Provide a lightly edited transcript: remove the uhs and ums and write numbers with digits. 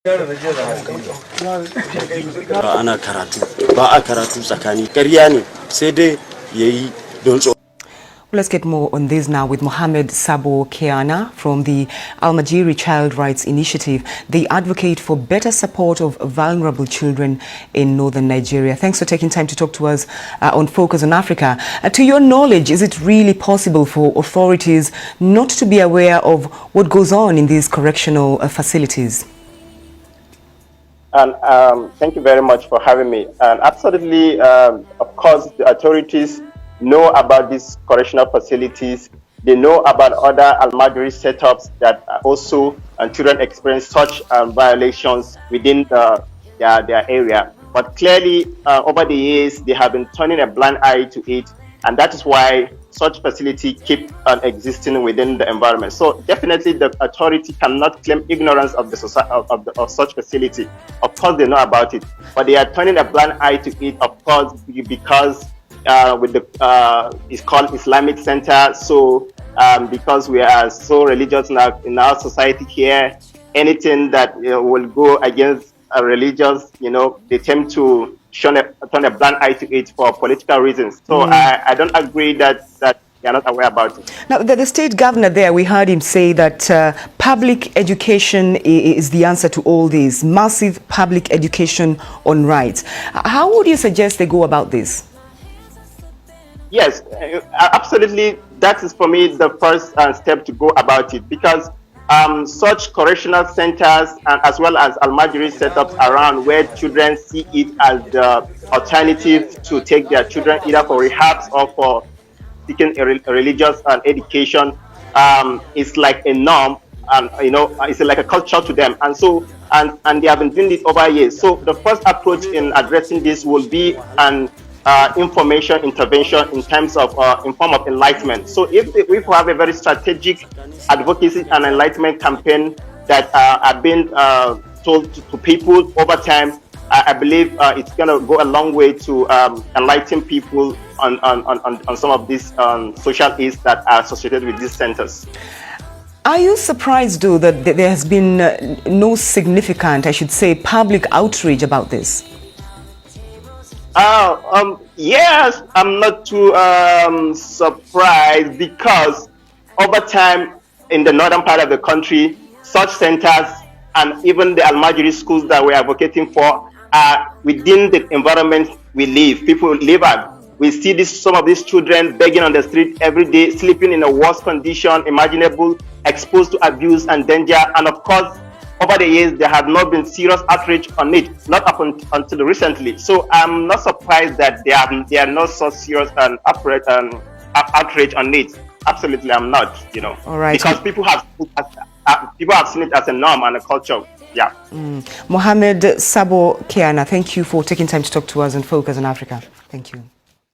ana karatu ba a karatu tsakani ƙarya ne sai dai yayi don tsoro. Let's get more on this now with Mohammed, Sabo, Keana from the Al-Majiri Child Rights Initiative. They advocate for better support of vulnerable children in northern Nigeria. Thanks for taking time to talk to us on Focus on Africa. To your knowledge, is it really possible for authorities not to be aware of what goes on in these correctional facilities? And thank you very much for having me. And absolutely, of course, the authorities know about these correctional facilities. They know about other Al-Majiri setups that also children experience such violations within their area. But clearly, over the years, they have been turning a blind eye to it, and that is why such facility keep existing within the environment. So definitely, the authority cannot claim ignorance of the of such facility. Of course, they know about it, but they are turning a blind eye to it. Of course, because with the it's called Islamic Center. So because we are so religious in our society here, anything that will go against a religious, they tend to turn a blind eye to it for political reasons. So I don't agree that they are not aware about it. Now, the state governor there, we heard him say that public education is the answer to all this, massive public education on rights. How would you suggest they go about this? Yes, absolutely. That is for me the first step to go about it, because such correctional centers and as well as Al-Majiri setups around where children see it as the alternative to take their children either for rehabs or for seeking a religious education is like a norm, and it's like a culture to them, and so and they have been doing this over years. So the first approach in addressing this will be an information intervention in terms of in form of enlightenment. So if we have a very strategic advocacy and enlightenment campaign that are being told to people over time, I believe it's going to go a long way to enlighten people on some of these social ills that are associated with these centers. Are you surprised, though, that there has been no significant, I should say, public outreach about this? Yes, I'm not too surprised, because over time in the northern part of the country, such centers and even the Al-Majiri schools that we're advocating for are within the environment we live. People live at. We see some of these children begging on the street every day, sleeping in the worst condition imaginable, exposed to abuse and danger. And of course, over the years, there have not been serious outreach on it, not up until recently. So I'm not surprised that there are not so serious outreach on it. Absolutely, I'm not. All right. Because people have seen it as a norm and a culture. Yeah. Mohammed, Sabo, Keana, thank you for taking time to talk to us and Focus on Africa. Thank you.